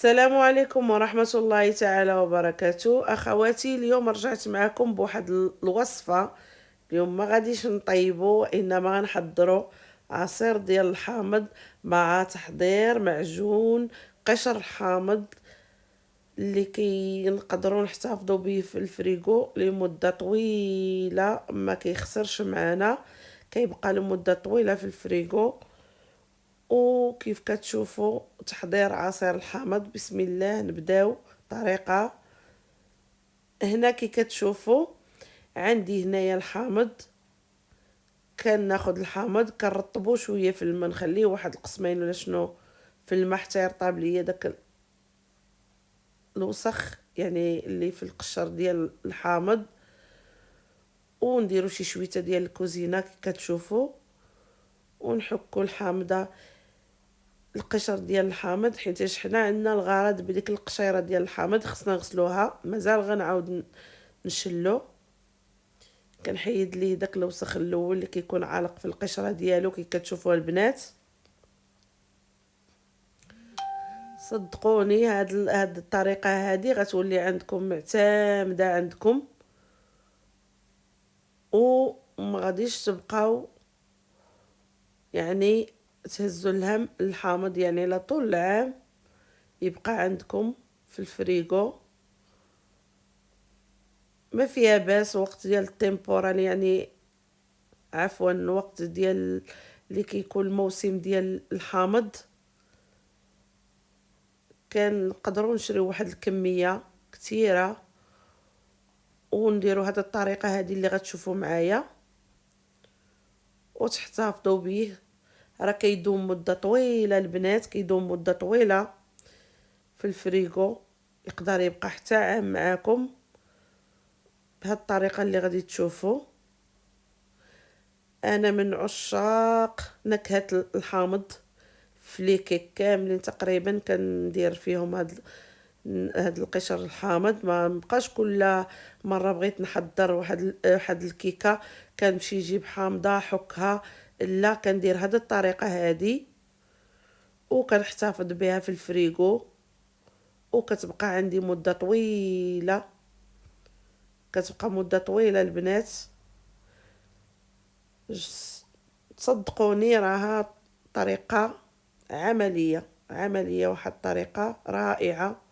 السلام عليكم ورحمة الله تعالى وبركاته. أخواتي، اليوم رجعت معكم بواحد الوصفة. اليوم ما غاديش نطيبو، إنما غنحضرو عصير ديال الحامض مع تحضير معجون قشر الحامض اللي نقدروا نحتفظوا به في الفريغو لمدة طويلة، ما كيخسرش معنا، كيبقى لمدة طويلة في الفريغو. وكيف كتشوفوا تحضير عصير الحامض، بسم الله نبداو. طريقة هنا كي كتشوفوا عندي هنايا الحامض، كناخذ الحامض كنرطبو شويه في الماء، نخليه واحد القسمين ولا شنو في الماء حتى يرطب ليا داك الوسخ يعني اللي في القشر ديال الحامض. ونديرو شي شويته ديال الكوزينه كي كتشوفوا، ونحكوا الحامضه القشر ديال الحامض، حيت حنا عندنا الغرض بديك القشيره ديال الحامض خصنا نغسلوها، مازال غنعاود نشلو. كنحيد ليه داك الوسخ الاول اللي كيكون عالق في القشره ديالو كي كتشوفوا البنات. صدقوني هاد الطريقه هادي غتولي عندكم معتمده عندكم، وما غاديش تبقاو يعني تهزوا الهم الحامض، يعني لا طول العام يبقى عندكم في الفريغو. ما فيها باس وقت ديال التيمبورال، يعني عفوا الوقت ديال اللي كيكون الموسم ديال الحامض، كان نقدروا نشريو واحد الكميه كثيره ونديروا هذه الطريقه هذه اللي غتشوفوا معايا وتحتفظوا به. راه كيدوم مده طويله البنات، كيدوم مده طويله في الفريغو، يقدر يبقى حتى عام معاكم بهذه الطريقه اللي غادي تشوفوا. انا من عشاق نكهه الحامض في لي كيك كاملين تقريبا كندير فيهم هاد القشر الحامض. ما نبقاش كل مره بغيت نحضر واحد الكيكه كنمشي نجيب حامضه حكها، لا كندير هاد الطريقه هادي وكنحتفظ بها في الفريغو، وكتبقى عندي مده طويله، كتبقى مده طويله البنات. تصدقوني راها طريقه عمليه واحد الطريقه رائعه.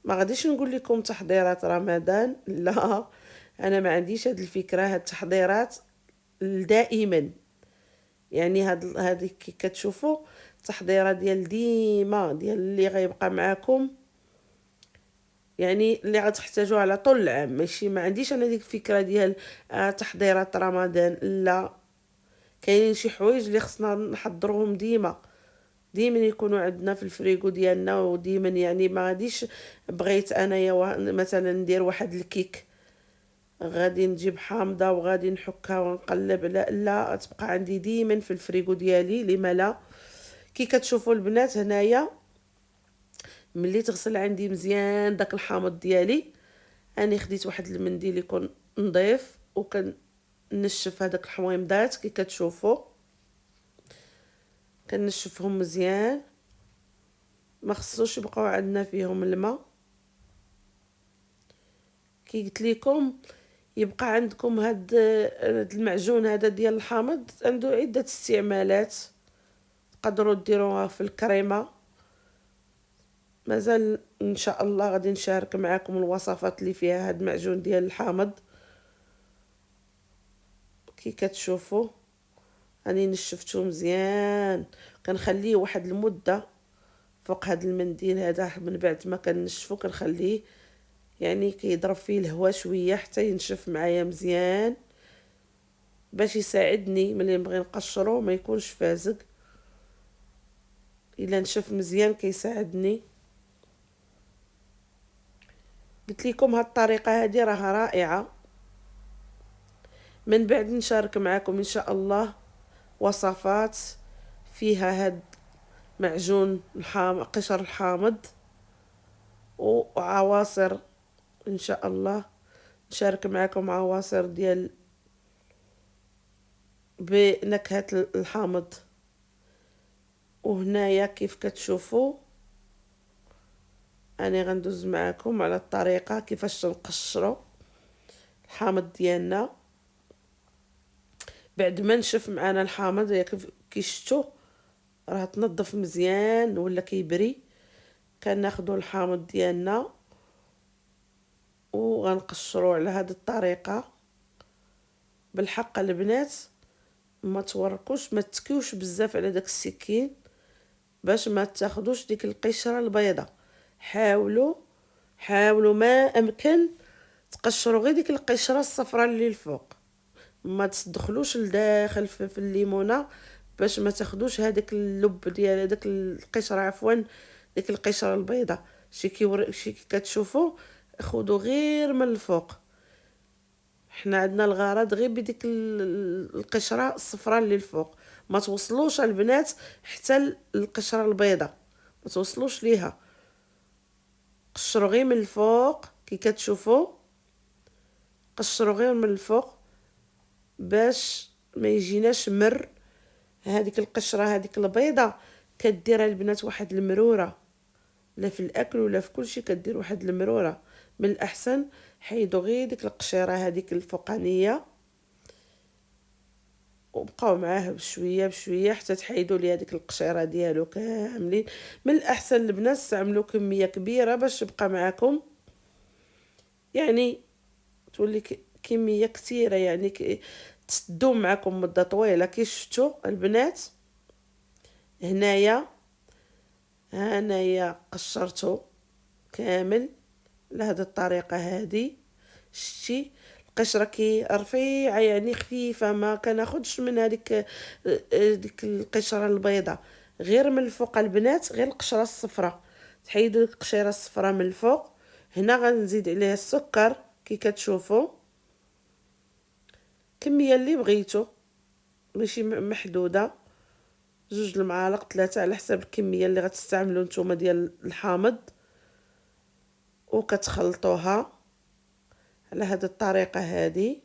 ما غاديش نقول لكم تحضيرات رمضان، لا، انا ما عنديش هاد الفكره، هاد التحضيرات دائما، يعني هاد كي كتشوفوا التحضيره ديال ديما ديال اللي غيبقى معاكم، يعني اللي غتحتاجوه على طول العام. ماشي ما عنديش انا ديك الفكره ديال تحضيرات رمضان، لا، كاينين شي حوايج اللي خصنا نحضروهم ديما ديما يكونوا عندنا في الفريغو ديالنا، وديما يعني ما غاديش بغيت انايا مثلا ندير واحد الكيك غادي نجيب حامضه وغادي نحكها ونقلب، لا لا، تبقى عندي ديما في الفريغو ديالي. لما لا؟ كي كتشوفوا البنات هنايا ملي تغسل عندي مزيان داك الحامض ديالي، اني خديت واحد المنديل يكون نظيف وكنشف هذاك الحويمضات كي كتشوفوا، كنشفهم مزيان، ما خصوش يبقاو عندنا فيهم الماء. كي قلت لكم يبقى عندكم هاد المعجون هذا ديال الحامض عنده عده استعمالات، تقدروا ديروها في الكريمه. مازال ان شاء الله غادي نشارك معكم الوصفات اللي فيها هاد المعجون ديال الحامض. كي كتشوفوا راني نشفتو مزيان، كنخليه واحد المده فوق هاد المنديل هذا، من بعد ما كنشفو كنخليه يعني كيضرب فيه الهواء شويه حتى ينشف معايا مزيان، باش يساعدني ملي نبغي نقشرو ما يكونش فازق. الا نشف مزيان كيساعدني. قلت لكم هاد الطريقه هذه راها رائعه. من بعد نشارك معكم ان شاء الله وصفات فيها هاد معجون قشر الحامض وعواصر، ان شاء الله نشارك معكم عواصر ديال بنكهة الحامض. وهنايا كيف كتشوفوا أنا غندوز معاكم على الطريقة كيفاش نقشروا الحامض ديالنا بعد ما نشف معنا الحامض. كي شفتوا راه تنظف مزيان ولا كيبري. كناخذوا الحامض ديالنا وغنقشروا على هذه الطريقه. بالحق البنات ما توركوش، ما تكيوش بزاف على داك السكين باش ما تاخذوش ديك القشره البيضاء. حاولوا ما امكن تقشروا غير ديك القشره الصفراء اللي الفوق، ما تدخلوش لداخل في الليمونه باش ما تاخذوش هذاك اللب ديال هذاك القشره، عفوا ديك القشره البيضاء. شي كتشوفوا خذوا غير من الفوق. حنا عندنا الغرض غير بديك القشره الصفراء اللي الفوق، ما توصلوش البنات حتى القشره البيضاء، ما توصلوش ليها. قشروا غير من الفوق كي كتشوفوا، قشروا غير من الفوق باش ما يجيناش مر. هذيك القشره هذيك البيضه كديرها البنات واحد المروره، لا في الاكل ولا في كل شيء كدير واحد المروره. من الاحسن حيدوا غير ديك القشيره هذيك الفوقانيه وبقاو معاه بشويه حتى تحيدوا لي هذيك القشيره ديالو كاملين. من الاحسن البنات استعملوا كميه كبيره باش تبقى معكم، يعني تولي كميه كثيره، يعني تدوم معكم مده طويله. كي شفتوا البنات هنايا قشرته كامل لهذه الطريقه هذه. شتي القشره كي رفيعه يعني خفيفه، ما كناخذش من هذيك ديك القشره البيضاء، غير من الفوق البنات، غير القشره الصفراء. تحيدوا القشره الصفراء من الفوق. هنا غنزيد عليها السكر كي كتشوفوا كميه اللي بغيتو، ماشي محدوده، 2 المعالق 3 على حسب الكميه اللي غتستعملوا نتوما ديال الحامض. وكتخلطوها على هذه الطريقه هذه،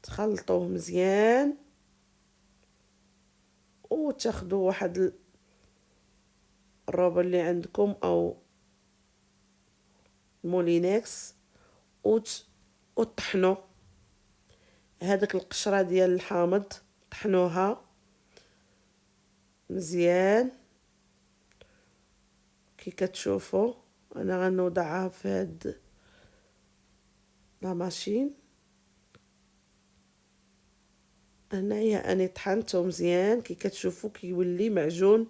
تخلطوه مزيان وتاخذوا واحد الروبه اللي عندكم او مولينكس وطحنوا هذيك القشره ديال الحامض، طحنوها مزيان كي كتشوفوا. انا غنوضعها في هاد لا ماشين. هنايا اني طحنته مزيان كي كتشوفوا كيولي معجون،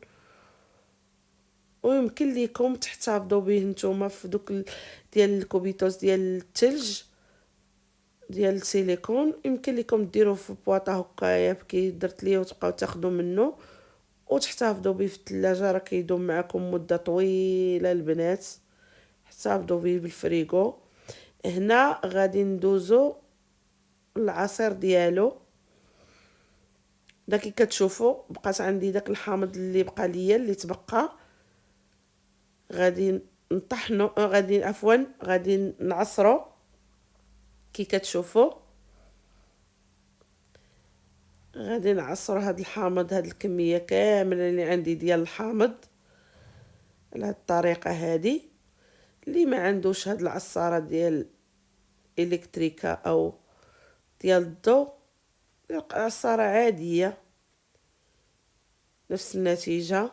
ويمكن ليكم تحتفظوا به نتوما في دوك ديال الكوبيتوس ديال الثلج ديال السيليكون. يمكن لكم ديروه في بواطه هكايا كي درت ليه وتبقاو تاخذوا منه وتحتفظوا به في الثلاجه، راه كيدوم معكم مده طويله البنات. احتفظوا به بالفريغو. هنا غادي ندوزو العصير ديالو. كي كتشوفوا بقات عندي داك الحامض اللي بقى ليا اللي تبقى، غادي نطحنو غادي نعصرو. كي كتشوفوا غادي نعصر هاد الحامض، هاد الكميه كامله اللي عندي ديال الحامض على هاد الطريقه هذه. اللي ما عندوش هاد العصاره ديال الكتريكا او ديال الضو، عصاره عاديه نفس النتيجه.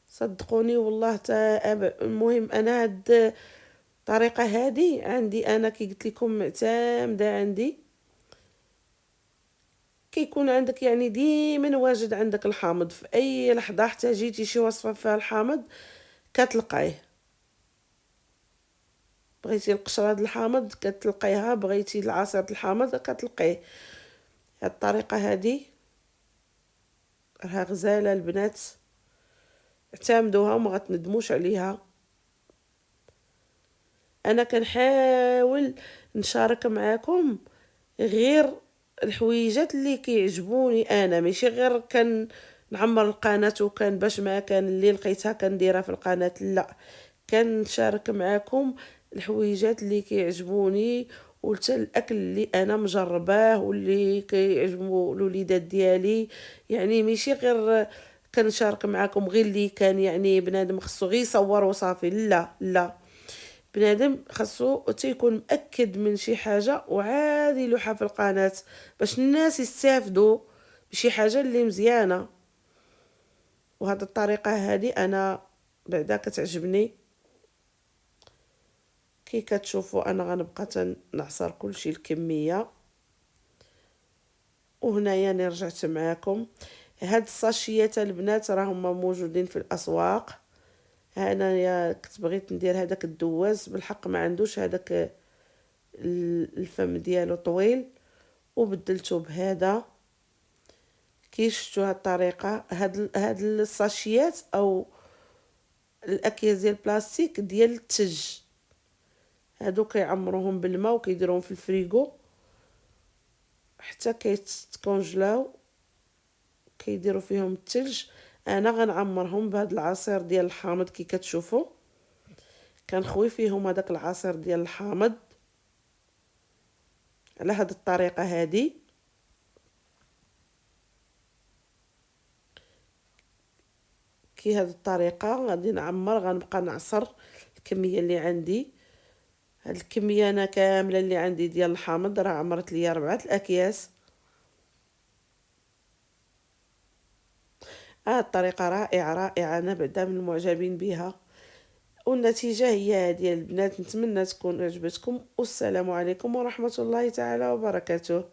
صدقوني والله المهم انا هاد الطريقه هذه عندي انا كي قلت لكم معتمده عندي. كيكون عندك يعني ديما واجد عندك الحامض في اي لحظه احتاجيتي شي وصفه فيها الحامض كتلقايه. بغيتي القشره ديال الحامض كتلقيها، بغيتي العصير ديال الحامض كتلقيه. هاد الطريقه هذه راها غزاله البنات، اعتمدوها وما غتندموش عليها. انا كنحاول نشارك معاكم غير الحويجات اللي كيعجبوني انا، ماشي غير نعمر القناه وكان باش ما كان اللي لقيتها كنديرها في القناه، لا، كنشارك معاكم الحويجات اللي كيعجبوني وحتى الاكل اللي انا مجرباه واللي كيعجبوا الوليدات ديالي. يعني ماشي غير كنشارك معاكم غير اللي كان يعني بنادم خصو غير يصور وصافي. لا لا، بنادم خاصو تيكون مأكد من شي حاجة وعاد يلوحها في القناة باش الناس يستافدوا بشي حاجة اللي مزيانة. وهذه الطريقة هذه انا بعدا كتعجبني. كي كتشوفوا انا غنبقى نعصر كلشي الكمية. وهنايا انا رجعت معاكم. هاد الساشيات البنات راهم موجودين في الاسواق. انايا كنت بغيت ندير هذاك الدواز، بالحق ما عندوش هذاك الفم ديالو طويل، وبدلته بهذا. كي شفتوا هاد الطريقه، هاد الساشيات او الاكياس ديال البلاستيك ديال الثلج، هادو كيعمروهم بالماء وكيديروهم في الفريغو حتى كيتكونجلاو، كيديروا فيهم الثلج. انا غنعمرهم بهاد العصير ديال الحامض. كي كتشوفوا كنخوي فيهم هذاك العصير ديال الحامض على هاد الطريقه هذه. كي هاد الطريقه غادي نعمر، غنبقى نعصر الكميه اللي عندي. هاد الكميه انا كامله اللي عندي ديال الحامض راه عمرت ليا 4 الاكياس. الطريقه رائعه رائعه، انا بعدا من المعجبين بها، والنتيجه هي هذه البنات. نتمنى تكون عجبتكم، والسلام عليكم ورحمه الله تعالى وبركاته.